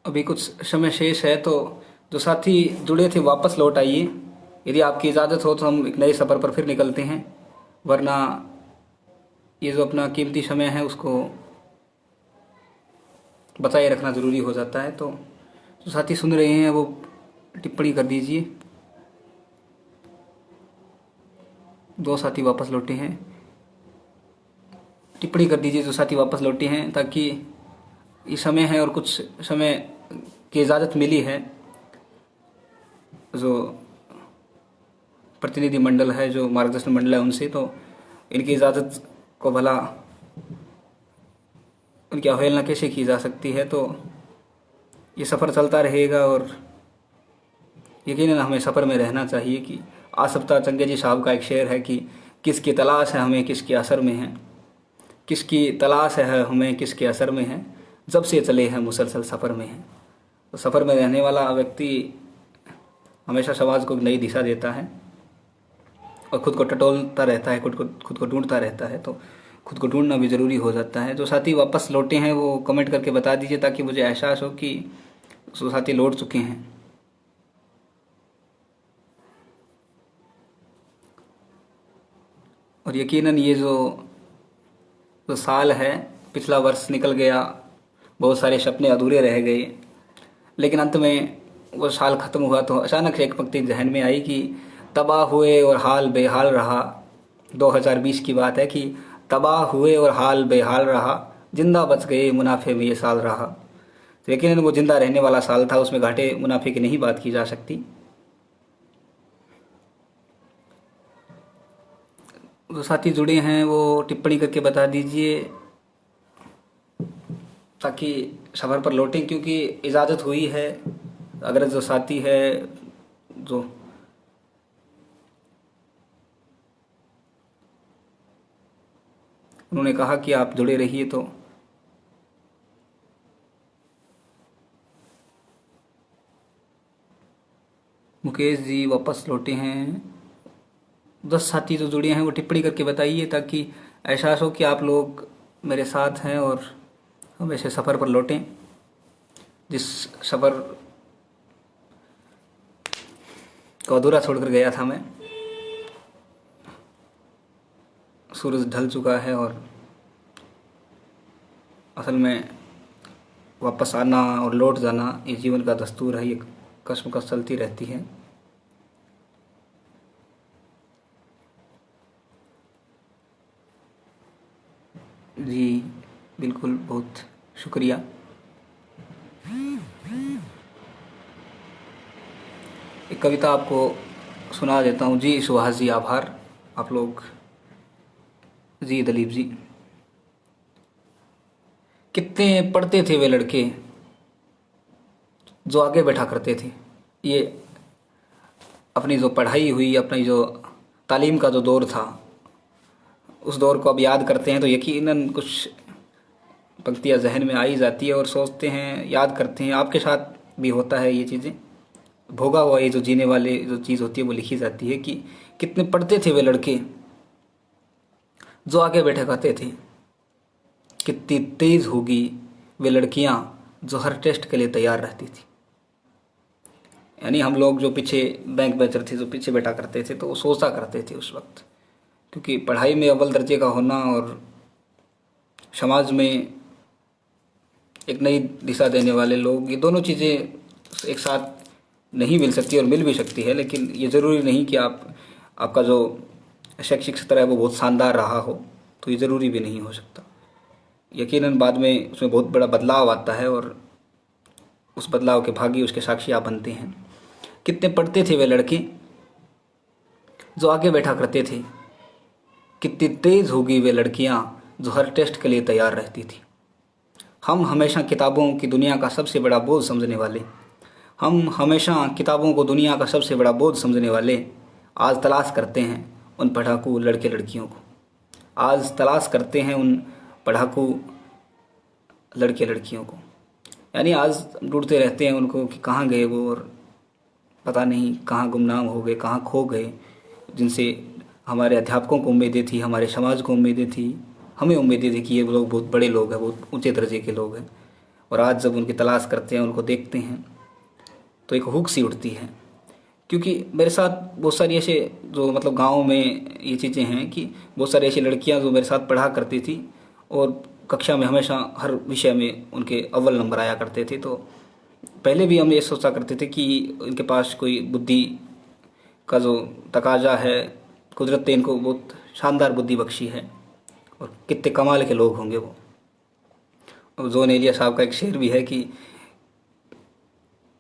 अभी कुछ समय शेष है, तो जो साथी जुड़े थे वापस लौट आइए। यदि आपकी इजाज़त हो तो हम एक नए सफ़र पर फिर निकलते हैं, वरना ये जो अपना कीमती समय है उसको बचाए रखना ज़रूरी हो जाता है। तो जो साथी सुन रहे हैं वो टिप्पणी कर दीजिए। दो साथी वापस लौटे हैं, टिप्पणी कर दीजिए जो साथी वापस लौटे हैं, ताकि ये समय है और कुछ समय की इजाज़त मिली है। जो प्रतिनिधि मंडल है, जो मार्गदर्शन मंडल है, उनसे तो इनकी इजाज़त को भला उनकी अवहेलना कैसे की जा सकती है। तो ये सफ़र चलता रहेगा और यकीनन हमें सफ़र में रहना चाहिए। कि आसफ्ता चंगेजी साहब का एक शेर है कि किसकी तलाश है हमें किसके असर में है, किसकी तलाश है हमें किसके असर में है, जब से चले हैं मुसलसल सफ़र में है। तो सफ़र में रहने वाला व्यक्ति हमेशा समाज को एक नई दिशा देता है और खुद को टटोलता रहता है, खुद को ढूंढता रहता है। तो खुद को ढूंढना भी ज़रूरी हो जाता है। जो साथी वापस लौटे हैं वो कमेंट करके बता दीजिए, ताकि मुझे एहसास हो कि जो साथी लौट चुके हैं। और यकीनन ये जो साल है, पिछला वर्ष निकल गया, बहुत सारे सपने अधूरे रह गए, लेकिन अंत में वो साल ख़त्म हुआ तो अचानक से एक पंक्ति जहन में आई कि तबाह हुए और हाल बेहाल रहा। 2020 की बात है कि तबाह हुए और हाल बेहाल रहा, जिंदा बच गए मुनाफे में ये साल रहा। तो यकीनन वो जिंदा रहने वाला साल था, उसमें घाटे मुनाफे की नहीं बात की जा सकती। जो साथी जुड़े हैं वो टिप्पणी करके बता दीजिए, ताकि सफ़र पर लौटें, क्योंकि इजाज़त हुई है। अगर जो साथी है जो उन्होंने कहा कि आप जुड़े रहिए, तो मुकेश जी वापस लौटे हैं। 10 साथी जो जुड़े हैं वो टिप्पणी करके बताइए, ताकि एहसास हो कि आप लोग मेरे साथ हैं और हमेशा सफ़र पर लौटें। जिस सफ़र को अधूरा छोड़कर गया था मैं। सूरज ढल चुका है और असल में वापस आना और लौट जाना ये जीवन का दस्तूर है, ये कश्मकश चलती रहती है। जी बिल्कुल, बहुत शुक्रिया। एक कविता आपको सुना देता हूँ। जी सुहास जी, आभार आप लोग। जी दलीप जी, कितने पढ़ते थे वे लड़के जो आगे बैठा करते थे। ये अपनी जो पढ़ाई हुई, अपनी जो तालीम का जो दौर था, उस दौर को अब याद करते हैं तो यकीनन कुछ पंक्तियाँ जहन में आई जाती है और सोचते हैं, याद करते हैं। आपके साथ भी होता है ये चीज़ें, भोगा हुआ ये जो जीने वाले जो चीज़ होती है वो लिखी जाती है कि कितने पढ़ते थे वे लड़के जो आगे बैठे करते थे, कितनी तेज़ होगी वे लड़कियां जो हर टेस्ट के लिए तैयार रहती थी। यानी हम लोग जो पीछे बैंक बेंचर थे, जो पीछे बैठा करते थे, तो वो सोचा करते थे उस वक्त, क्योंकि पढ़ाई में अव्वल दर्जे का होना और समाज में एक नई दिशा देने वाले लोग, ये दोनों चीज़ें एक साथ नहीं मिल सकती और मिल भी सकती है। लेकिन ये ज़रूरी नहीं कि आपका जो शैक्षिक स्तर है वो बहुत शानदार रहा हो, तो ये ज़रूरी भी नहीं हो सकता। यकीनन बाद में उसमें बहुत बड़ा बदलाव आता है और उस बदलाव के भागी उसके साक्षी आप बनते हैं। कितने पढ़ते थे वे लड़के जो आगे बैठा करते थे, कितनी तेज़ होगी वे लड़कियां जो हर टेस्ट के लिए तैयार रहती थी। हम हमेशा किताबों की दुनिया का सबसे बड़ा बोझ समझने वाले, हम हमेशा किताबों को दुनिया का सबसे बड़ा बोझ समझने वाले आज तलाश करते हैं उन पढ़ाकू लड़के लड़कियों को। आज तलाश करते हैं उन पढ़ाकू लड़के लड़कियों को। यानी आज ढूंढते रहते हैं उनको कि कहाँ गए वो, और पता नहीं कहाँ गुमनाम हो गए, कहाँ खो गए, जिनसे हमारे अध्यापकों को उम्मीदें थी, हमारे समाज को उम्मीदें थी, हमें उम्मीदें थी कि ये लोग बहुत बड़े लोग हैं, बहुत ऊंचे दर्जे के लोग हैं, और आज जब उनकी तलाश करते हैं, उनको देखते हैं, तो एक हुक सी उठती है। क्योंकि मेरे साथ बहुत सारी ऐसे जो मतलब गाँव में ये चीज़ें हैं कि बहुत सारी ऐसी लड़कियां जो मेरे साथ पढ़ा करती थी और कक्षा में हमेशा हर विषय में उनके अव्वल नंबर आया करते थे। तो पहले भी हम ये सोचा करते थे कि इनके पास कोई बुद्धि का जो तकाजा है, कुदरत ने इनको बहुत शानदार बुद्धि बख्शी है और कितने कमाल के लोग होंगे वो। और जोन एलिया साहब का एक शेर भी है कि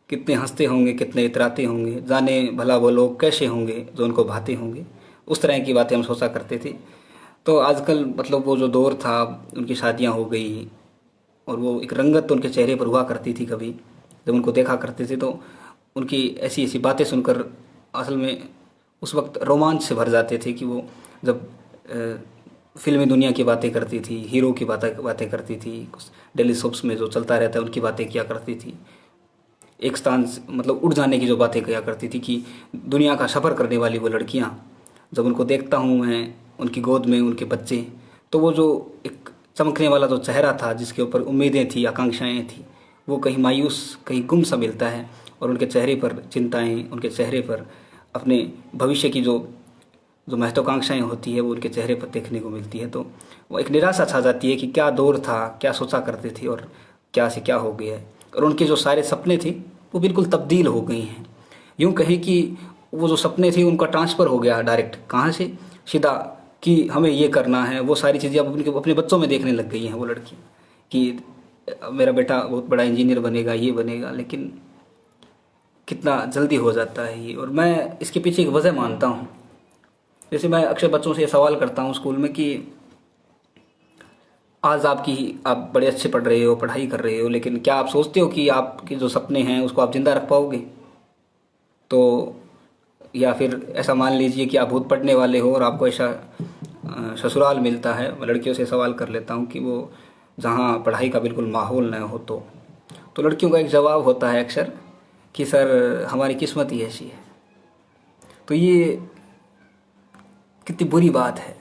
कितने हंसते होंगे, कितने इतराते होंगे, जाने भला वो लोग कैसे होंगे जो उनको भाते होंगे। उस तरह की बातें हम सोचा करते थे। तो आजकल मतलब वो जो दौर था, उनकी शादियां हो गई और वो एक रंगत उनके चेहरे पर हुआ करती थी। कभी जब उनको देखा करते थे तो उनकी ऐसी ऐसी बातें सुनकर असल में उस वक्त रोमांच से भर जाते थे कि वो जब फिल्मी दुनिया की बातें करती थी, हीरो की बातें करती थी, कुछ डेली सोप्स में जो चलता रहता है उनकी बातें किया करती थी, एक स्थान से मतलब उड़ जाने की जो बातें किया करती थी कि दुनिया का सफ़र करने वाली वो लड़कियां, जब उनको देखता हूँ मैं, उनकी गोद में उनके बच्चे, तो वो जो एक चमकने वाला जो चेहरा था जिसके ऊपर उम्मीदें थी, आकांक्षाएं थी, वो कहीं मायूस, कहीं गुम सा मिलता है। और उनके चेहरे पर चिंताएं, उनके चेहरे पर अपने भविष्य की जो जो महत्वाकांक्षाएं होती है वो उनके चेहरे पर देखने को मिलती है। तो वो एक निराशा छा जाती है कि क्या दौर था, क्या सोचा करते थे और क्या से क्या हो गया है। और उनके जो सारे सपने थे वो बिल्कुल तब्दील हो गई हैं। यूँ कहें कि वो जो सपने थे उनका ट्रांसफ़र हो गया डायरेक्ट, कहाँ से, सीधा कि हमें ये करना है। वो सारी चीज़ें अब उनके अपने बच्चों में देखने लग गई हैं वो लड़की कि मेरा बेटा बहुत बड़ा इंजीनियर बनेगा, ये बनेगा। लेकिन कितना जल्दी हो जाता है ये। और मैं इसके पीछे एक वजह मानता हूँ। जैसे मैं अक्सर बच्चों से ये सवाल करता हूँ स्कूल में कि आज आप बड़े अच्छे पढ़ रहे हो, पढ़ाई कर रहे हो, लेकिन क्या आप सोचते हो कि आपके जो सपने हैं उसको आप जिंदा रख पाओगे? तो या फिर ऐसा मान लीजिए कि आप बहुत पढ़ने वाले हो और आपको ऐसा ससुराल मिलता है। मैं लड़कियों से सवाल कर लेता हूँ कि वो जहाँ पढ़ाई का बिल्कुल माहौल न हो, तो लड़कियों का एक जवाब होता है अक्सर कि सर हमारी किस्मत ही ऐसी है। तो ये कितनी बुरी बात है।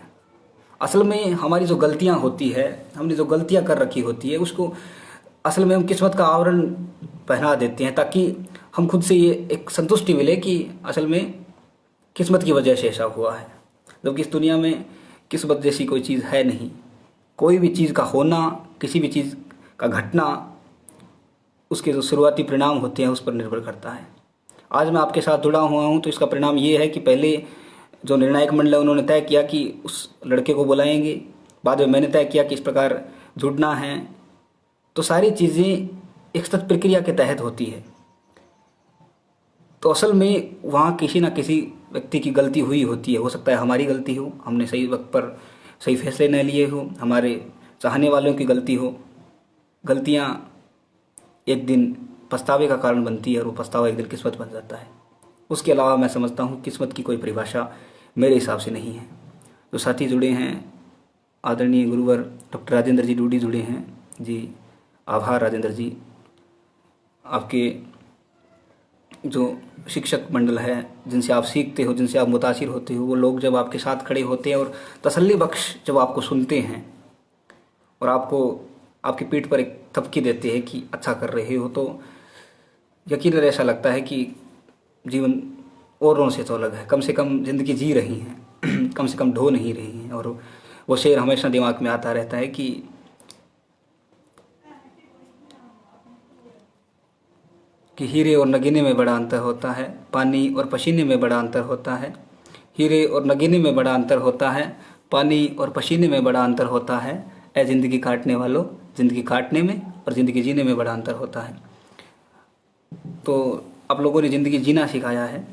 असल में हमारी जो गलतियां होती है, हमने जो गलतियां कर रखी होती है, उसको असल में हम किस्मत का आवरण पहना देते हैं ताकि हम खुद से ये एक संतुष्टि मिले कि असल में किस्मत की वजह से ऐसा हुआ है। जबकि इस दुनिया में किस्मत जैसी कोई चीज़ है नहीं। कोई भी चीज़ का होना, किसी भी चीज़ का घटना, उसके जो शुरुआती परिणाम होते हैं उस पर निर्भर करता है। आज मैं आपके साथ जुड़ा हुआ हूँ तो इसका परिणाम ये है कि पहले जो निर्णायक मंडल है उन्होंने तय किया कि उस लड़के को बुलाएंगे, बाद में मैंने तय किया कि इस प्रकार जुड़ना है। तो सारी चीज़ें एक सतत प्रक्रिया के तहत होती है। तो असल में वहाँ किसी ना किसी व्यक्ति की गलती हुई होती है। हो सकता है हमारी गलती हो, हमने सही वक्त पर सही फैसले न लिए हो, हमारे चाहने वालों की गलती हो। गलतियाँ एक दिन पछतावे का कारण बनती है और वो पछतावा एक दिन किस्मत बन जाता है। उसके अलावा मैं समझता हूँ किस्मत की कोई परिभाषा मेरे हिसाब से नहीं है। जो साथी जुड़े हैं, आदरणीय गुरुवर डॉक्टर राजेंद्र जी डूडी जुड़े हैं जी, आभार राजेंद्र जी। आपके जो शिक्षक मंडल है, जिनसे आप सीखते हो, जिनसे आप मुतासिर होते हो, वो लोग जब आपके साथ खड़े होते हैं और तसल्ली बख्श जब आपको सुनते हैं और आपको आपकी पीठ पर एक थपकी देते हैं कि अच्छा कर रहे हो, तो यकीनन ऐसा लगता है कि जीवन औरों से तो अलग है। कम से कम ज़िंदगी जी रही हैं कम से कम ढो नहीं रही हैं। और वो शेर हमेशा दिमाग में आता रहता है कि हीरे और नगीने में बड़ा अंतर होता है, पानी और पसीने में बड़ा अंतर होता है। हीरे और नगीने में बड़ा अंतर होता है, पानी और पसीने में बड़ा अंतर होता है। ए ज़िंदगी काटने वालों, ज़िंदगी काटने में और ज़िंदगी जीने में बड़ा अंतर होता है। तो आप लोगों ने ज़िंदगी जीना सिखाया है।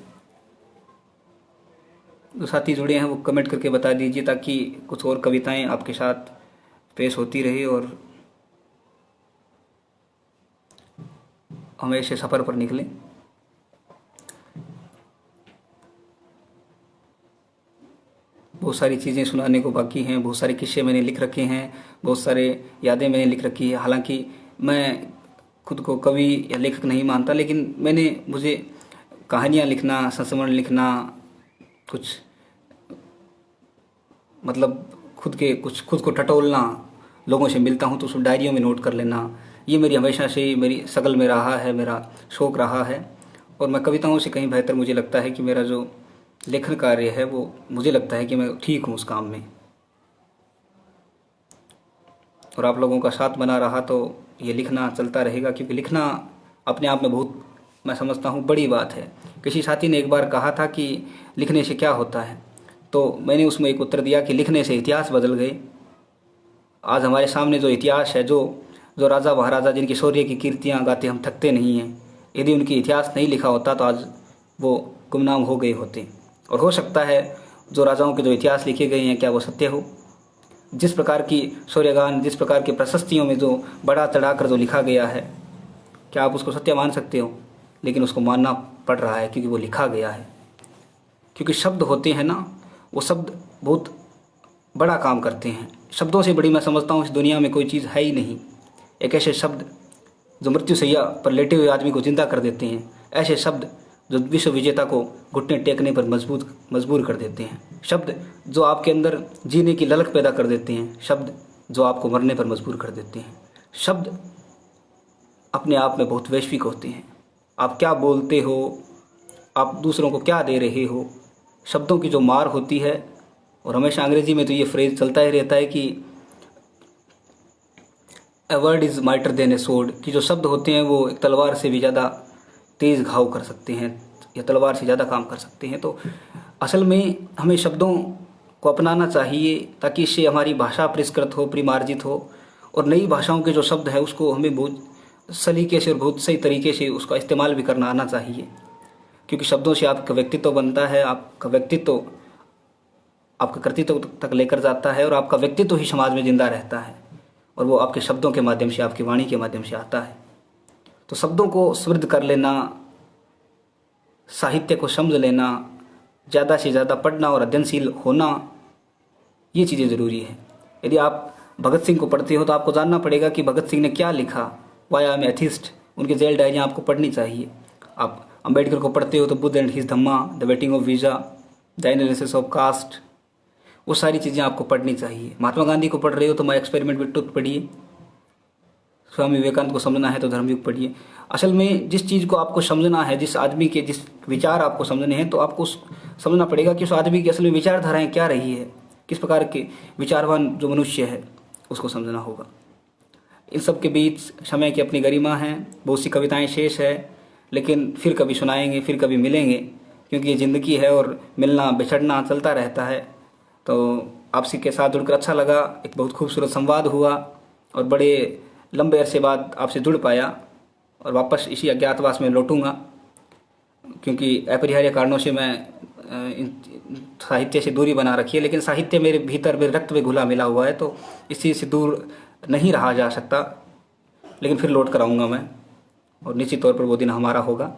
जो साथी जुड़े हैं वो कमेंट करके बता दीजिए ताकि कुछ और कविताएं आपके साथ पेश होती रही और हम ऐसे सफ़र पर निकलें। बहुत सारी चीज़ें सुनाने को बाकी हैं, बहुत सारे किस्से मैंने लिख रखे हैं, बहुत सारे यादें मैंने लिख रखी है। हालांकि मैं खुद को कवि या लेखक नहीं मानता, लेकिन मुझे कहानियाँ लिखना, संस्मरण लिखना, कुछ मतलब खुद को टटोलना, लोगों से मिलता हूँ तो उस डायरियों में नोट कर लेना, ये मेरी हमेशा से मेरी शक्ल में रहा है, मेरा शौक़ रहा है। और मैं कविताओं से कहीं बेहतर मुझे लगता है कि मेरा जो लेखन कार्य है वो मुझे लगता है कि मैं ठीक हूँ उस काम में। और आप लोगों का साथ बना रहा तो ये लिखना चलता रहेगा, क्योंकि लिखना अपने आप में बहुत, मैं समझता हूँ, बड़ी बात है। किसी साथी ने एक बार कहा था कि लिखने से क्या होता है, तो मैंने उसमें एक उत्तर दिया कि लिखने से इतिहास बदल गए। आज हमारे सामने जो इतिहास है, जो जो राजा महाराजा जिनकी शौर्य की कीर्तियाँ गाते हम थकते नहीं हैं, यदि उनकी इतिहास नहीं लिखा होता तो आज वो गुमनाम हो गए होते। और हो सकता है जो राजाओं के जो इतिहास लिखे गए हैं क्या वो सत्य हो। जिस प्रकार की शौर्यगान, जिस प्रकार की प्रशस्तियों में जो बढ़ा चढ़ाकर जो लिखा गया है, क्या आप उसको सत्य मान सकते हो? लेकिन उसको मानना पड़ रहा है क्योंकि वो लिखा गया है। क्योंकि शब्द होते हैं ना, वो शब्द बहुत बड़ा काम करते हैं। शब्दों से बड़ी मैं समझता हूँ इस दुनिया में कोई चीज़ है ही नहीं। एक ऐसे शब्द जो मृत्युशैया पर लेटे हुए आदमी को जिंदा कर देते हैं, ऐसे शब्द जो विश्व विजेता को घुटने टेकने पर मजबूर कर देते हैं, शब्द जो आपके अंदर जीने की ललक पैदा कर देते हैं, शब्द जो आपको मरने पर मजबूर कर देते हैं। शब्द अपने आप में बहुत वैश्विक होते हैं। आप क्या बोलते हो, आप दूसरों को क्या दे रहे हो, शब्दों की जो मार होती है। और हमेशा अंग्रेजी में तो ये फ्रेज चलता ही रहता है कि a word is mightier than a sword, कि जो शब्द होते हैं वो एक तलवार से भी ज़्यादा तेज़ घाव कर सकते हैं या तलवार से ज़्यादा काम कर सकते हैं। तो असल में हमें शब्दों को अपनाना चाहिए ताकि इससे हमारी भाषा परिष्कृत हो, परिमार्जित हो। और नई भाषाओं के जो शब्द है उसको हमें बहुत सलीके से और बहुत सही तरीके से उसका इस्तेमाल भी करना आना चाहिए, क्योंकि शब्दों से आपका व्यक्तित्व बनता है। आपका व्यक्तित्व आपके कर्तृत्व तक लेकर जाता है और आपका व्यक्तित्व ही समाज में जिंदा रहता है, और वो आपके शब्दों के माध्यम से, आपकी वाणी के माध्यम से आता है। तो शब्दों को समृद्ध कर लेना, साहित्य को समझ लेना, ज़्यादा से ज़्यादा पढ़ना और अध्ययनशील होना, ये चीज़ें ज़रूरी है। यदि आप भगत सिंह को पढ़ते हो तो आपको जानना पड़ेगा कि भगत सिंह ने क्या लिखा, वाई आई एम एथिस्ट, उनके जेल डायरियाँ आपको पढ़नी चाहिए। आप अम्बेडकर को पढ़ते हो तो Buddha and his Dhamma, the waiting of visa, the analysis of caste, वो सारी चीज़ें आपको पढ़नी चाहिए। महात्मा गांधी को पढ़ रहे हो तो माई एक्सपेरिमेंट विद ट्रुथ पढ़िए। स्वामी विवेकानंद को समझना है तो धर्मयुग पढ़िए। असल में जिस चीज़ को आपको समझना है, जिस आदमी के जिस विचार आपको समझने हैं, तो आपको समझना पड़ेगा कि उस आदमी की असल में विचारधाराएं क्या रही है, किस प्रकार के विचारवान जो मनुष्य है उसको समझना होगा। इन सब के बीच समय की अपनी गरिमा है, बहुत सी कविताएं शेष है, लेकिन फिर कभी सुनाएंगे, फिर कभी मिलेंगे, क्योंकि ये ज़िंदगी है और मिलना बिछड़ना चलता रहता है। तो आपसी के साथ जुड़कर अच्छा लगा, एक बहुत खूबसूरत संवाद हुआ और बड़े लंबे अरसे बाद आपसे जुड़ पाया। और वापस इसी अज्ञातवास में लौटूंगा, क्योंकि अपरिहार्य कारणों से मैं साहित्य से दूरी बना रखी है, लेकिन साहित्य मेरे भीतर, मेरे रक्त में घुला मिला हुआ है, तो इस चीज़ से दूर नहीं रहा जा सकता। लेकिन फिर लौट कर आऊँगा मैं, और निश्चित तौर पर वो दिन हमारा होगा।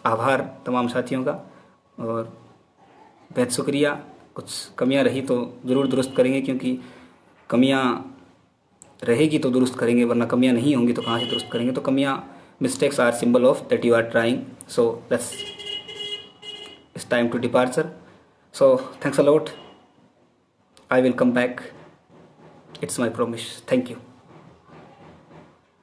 आभार तमाम साथियों का और बेहद शुक्रिया। कुछ कमियां रही तो ज़रूर दुरुस्त करेंगे, क्योंकि कमियां रहेगी तो दुरुस्त करेंगे, वरना कमियां नहीं होंगी तो कहाँ से दुरुस्त करेंगे। तो कमियां, mistakes are symbol of that you are trying, so that's it's time to departure. So thanks a lot, I will come back, it's my promise. Thank you.